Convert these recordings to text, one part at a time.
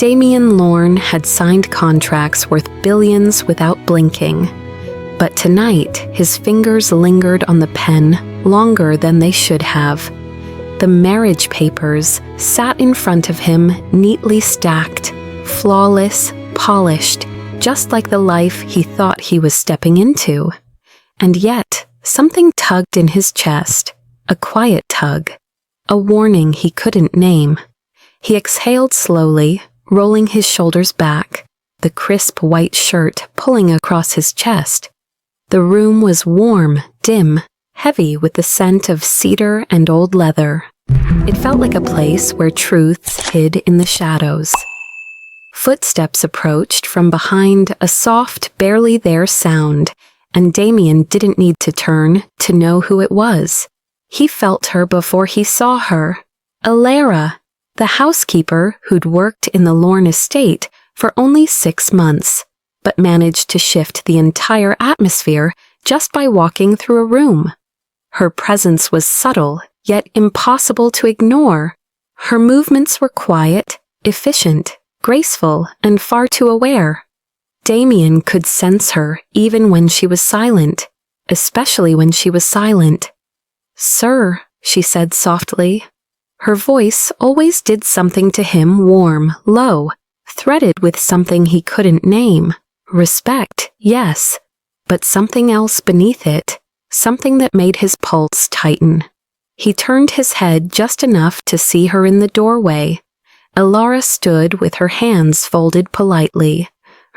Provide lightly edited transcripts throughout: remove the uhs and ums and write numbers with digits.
Damien Lorne had signed contracts worth billions without blinking. But tonight, his fingers lingered on the pen longer than they should have. The marriage papers sat in front of him, neatly stacked, flawless, polished, just like the life he thought he was stepping into. And yet, something tugged in his chest, a quiet tug, a warning he couldn't name. He exhaled slowly, rolling his shoulders back, the crisp white shirt pulling across his chest. The room was warm, dim, heavy with the scent of cedar and old leather. It felt like a place where truths hid in the shadows. Footsteps approached from behind, a soft, barely there sound, and Damien didn't need to turn to know who it was. He felt her before he saw her. Alara, the housekeeper who'd worked in the Lorne estate for only 6 months, but managed to shift the entire atmosphere just by walking through a room. Her presence was subtle, yet impossible to ignore. Her movements were quiet, efficient, graceful, and far too aware. Damien could sense her even when she was silent, especially when she was silent. "Sir," she said softly. Her voice always did something to him, warm, low, threaded with something he couldn't name. Respect, yes, but something else beneath it, something that made his pulse tighten. He turned his head just enough to see her in the doorway. Alara stood with her hands folded politely,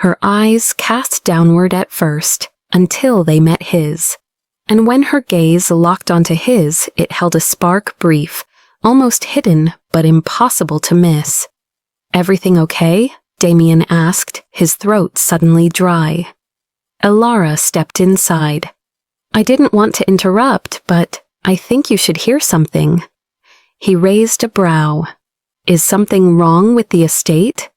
her eyes cast downward at first, until they met his. And when her gaze locked onto his, it held a spark brief, almost hidden, but impossible to miss. "Everything okay?" Damien asked, his throat suddenly dry. Alara stepped inside. "I didn't want to interrupt, but I think you should hear something." He raised a brow. "Is something wrong with the estate?"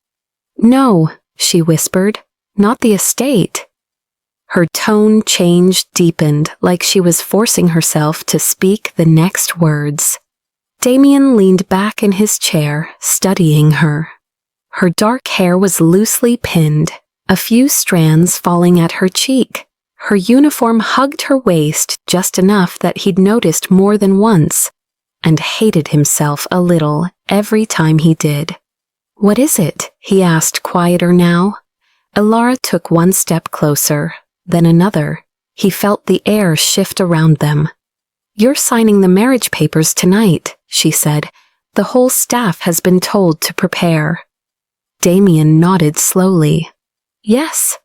"No," she whispered, "not the estate." Her tone changed, deepened, like she was forcing herself to speak the next words. Damien leaned back in his chair, studying her. Her dark hair was loosely pinned, a few strands falling at her cheek. Her uniform hugged her waist just enough that he'd noticed more than once, and hated himself a little every time he did. "What is it?" he asked, quieter now. Alara took one step closer, then another. He felt the air shift around them. "You're signing the marriage papers tonight," she said. "The whole staff has been told to prepare." Damien nodded slowly. "Yes."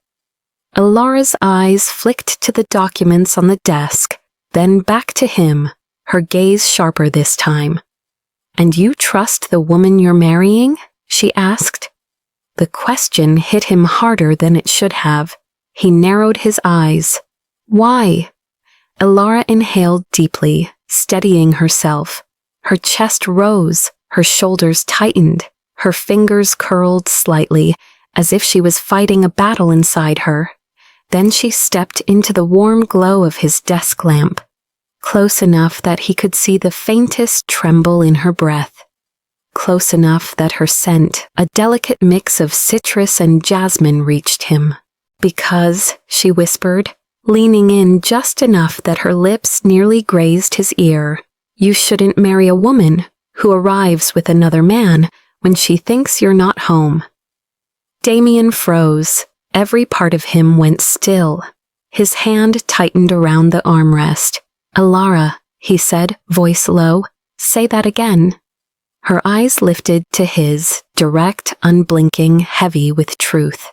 Alara's eyes flicked to the documents on the desk, then back to him, her gaze sharper this time. "And you trust the woman you're marrying?" she asked. The question hit him harder than it should have. He narrowed his eyes. "Why?" Alara inhaled deeply, steadying herself. Her chest rose, her shoulders tightened, her fingers curled slightly, as if she was fighting a battle inside her. Then she stepped into the warm glow of his desk lamp, close enough that he could see the faintest tremble in her breath, close enough that her scent, a delicate mix of citrus and jasmine, reached him. "Because," she whispered, leaning in just enough that her lips nearly grazed his ear, "you shouldn't marry a woman who arrives with another man when she thinks you're not home." Damien froze. Every part of him went still. His hand tightened around the armrest. "Alara," he said, voice low, "say that again." Her eyes lifted to his, direct, unblinking, heavy with truth.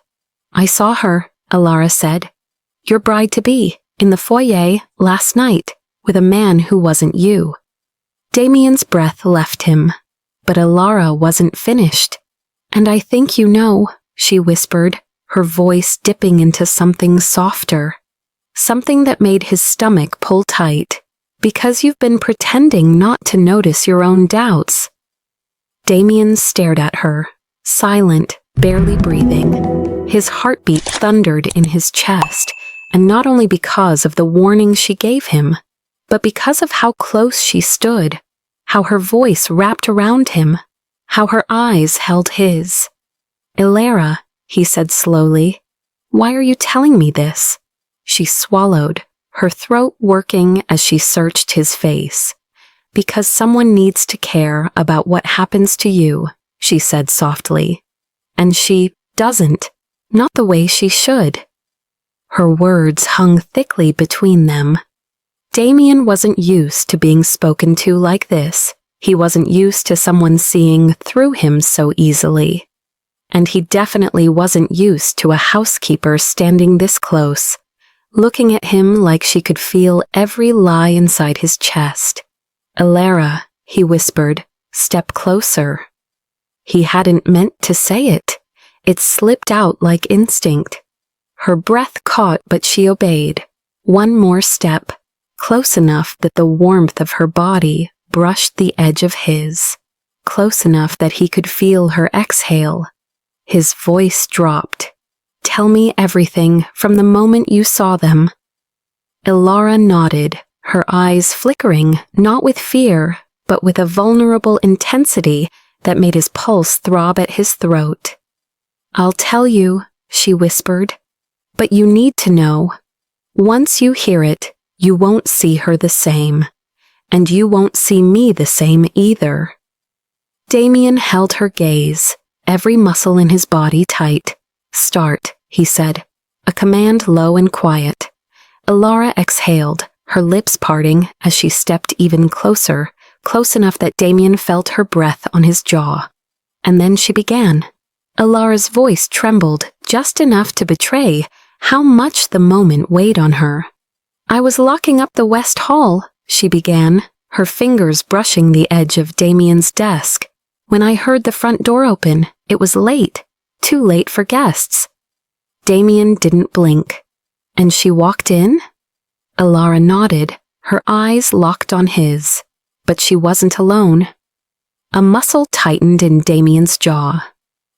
"I saw her," Alara said. "Your bride-to-be, in the foyer, last night, with a man who wasn't you." Damien's breath left him, but Alara wasn't finished. "And I think you know," she whispered, her voice dipping into something softer, something that made his stomach pull tight, "because you've been pretending not to notice your own doubts." Damien stared at her, silent, barely breathing. His heartbeat thundered in his chest, and not only because of the warning she gave him, but because of how close she stood, how her voice wrapped around him, how her eyes held his. Ilara, he said slowly, why are you telling me this? She swallowed, her throat working as she searched his face. Because someone needs to care about what happens to you, she said softly. And she doesn't, not the way she should. Her words hung thickly between them. Damien wasn't used to being spoken to like this. He wasn't used to someone seeing through him so easily. And he definitely wasn't used to a housekeeper standing this close, looking at him like she could feel every lie inside his chest. Ilara, he whispered, step closer. He hadn't meant to say it. It slipped out like instinct. Her breath caught, but she obeyed. One more step, close enough that the warmth of her body brushed the edge of his, close enough that he could feel her exhale. His voice dropped. Tell me everything from the moment you saw them. Ilara nodded, her eyes flickering, not with fear, but with a vulnerable intensity that made his pulse throb at his throat. I'll tell you, she whispered, but you need to know. Once you hear it, you won't see her the same, and you won't see me the same either. Damien held her gaze, every muscle in his body tight. Start, he said, a command low and quiet. Ilara exhaled, her lips parting as she stepped even closer, close enough that Damien felt her breath on his jaw. And then she began. Ilara's voice trembled just enough to betray how much the moment weighed on her. I was locking up the West Hall, she began, her fingers brushing the edge of Damien's desk. When I heard the front door open, it was late, too late for guests. Damien didn't blink. And she walked in? Ilara nodded, her eyes locked on his. But she wasn't alone. A muscle tightened in Damien's jaw.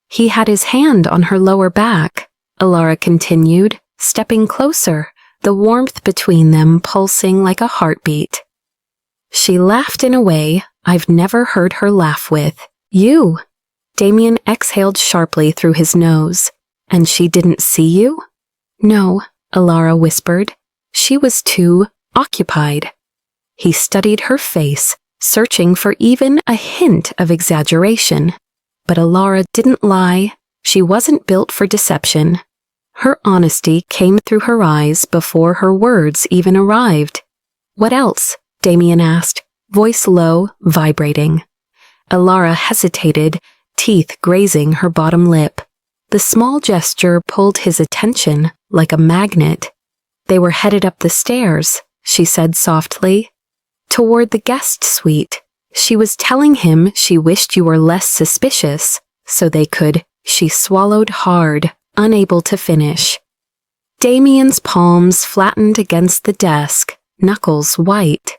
He had his hand on her lower back, Ilara continued, stepping closer, the warmth between them pulsing like a heartbeat. She laughed in a way I've never heard her laugh with. You! Damien exhaled sharply through his nose. And she didn't see you? No, Ilara whispered. She was too occupied. He studied her face, searching for even a hint of exaggeration. But Ilara didn't lie. She wasn't built for deception. Her honesty came through her eyes before her words even arrived. What else? Damien asked, voice low, vibrating. Ilara hesitated, teeth grazing her bottom lip. The small gesture pulled his attention like a magnet. They were headed up the stairs, she said softly. Toward the guest suite. She was telling him she wished you were less suspicious, so they could. She swallowed hard, unable to finish. Damien's palms flattened against the desk, knuckles white.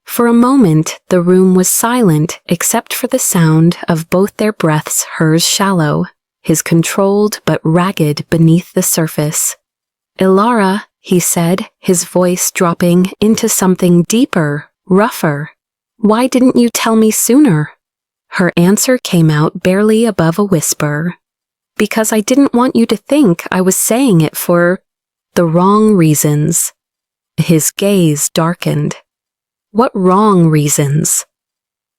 For a moment, the room was silent except for the sound of both their breaths, hers shallow, his controlled but ragged beneath the surface. Ilara, he said, his voice dropping into something deeper, rougher. Why didn't you tell me sooner? Her answer came out barely above a whisper. Because I didn't want you to think I was saying it for the wrong reasons. His gaze darkened. What wrong reasons?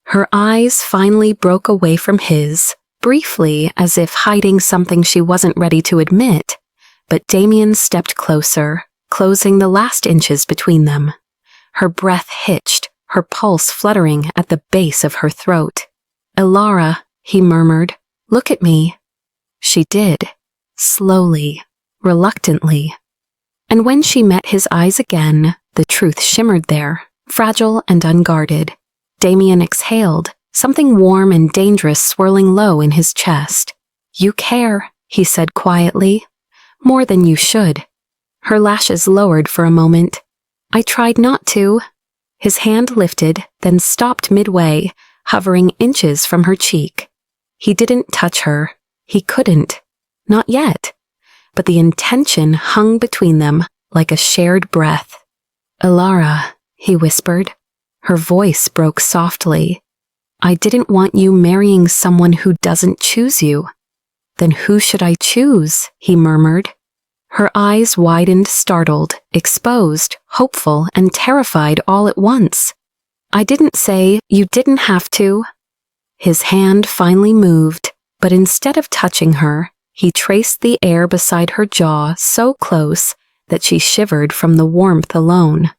Her eyes finally broke away from his, briefly as if hiding something she wasn't ready to admit, but Damien stepped closer, closing the last inches between them. Her breath hitched, her pulse fluttering at the base of her throat. Ilara, he murmured, look at me. She did, slowly, reluctantly. And when she met his eyes again, the truth shimmered there, fragile and unguarded. Damien exhaled, something warm and dangerous swirling low in his chest. You care, he said quietly. More than you should. Her lashes lowered for a moment. I tried not to. His hand lifted, then stopped midway, hovering inches from her cheek. He didn't touch her. He couldn't. Not yet. But the intention hung between them like a shared breath. Ilara, he whispered. Her voice broke softly. I didn't want you marrying someone who doesn't choose you. Then who should I choose? He murmured. Her eyes widened, startled, exposed, hopeful, and terrified all at once. I didn't say you didn't have to. His hand finally moved, but instead of touching her, he traced the air beside her jaw so close that she shivered from the warmth alone.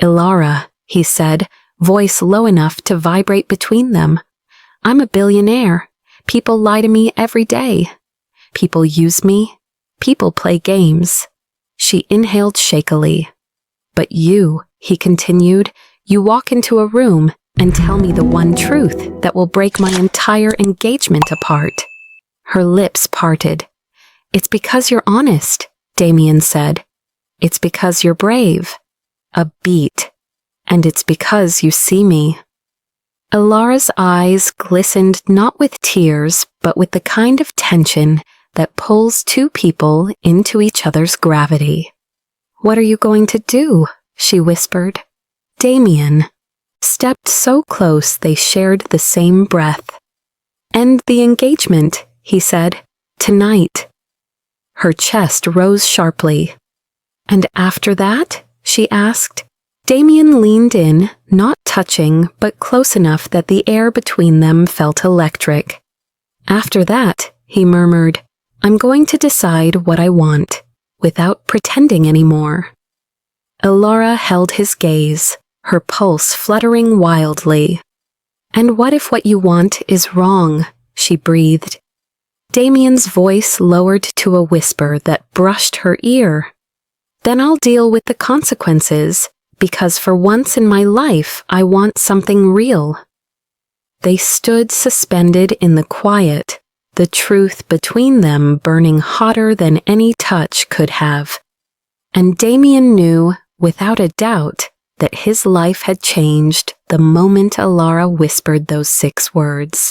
Ilara, he said, voice low enough to vibrate between them. I'm a billionaire. People lie to me every day. People use me. People play games. She inhaled shakily. But you, he continued, you walk into a room and tell me the one truth that will break my entire engagement apart. Her lips parted. It's because you're honest, Damien said. It's because you're brave. A beat. And it's because you see me. Ilara's eyes glistened not with tears, but with the kind of tension that pulls two people into each other's gravity. What are you going to do? She whispered. Damien stepped so close they shared the same breath. End the engagement, he said. Tonight. Her chest rose sharply. And after that? She asked. Damien leaned in, not touching, but close enough that the air between them felt electric. After that, he murmured, I'm going to decide what I want, without pretending anymore. Ilara held his gaze, her pulse fluttering wildly. And what if what you want is wrong? She breathed. Damien's voice lowered to a whisper that brushed her ear. Then I'll deal with the consequences, because for once in my life I want something real. They stood suspended in the quiet, the truth between them burning hotter than any touch could have. And Damien knew, without a doubt, that his life had changed the moment Ilara whispered those 6 words.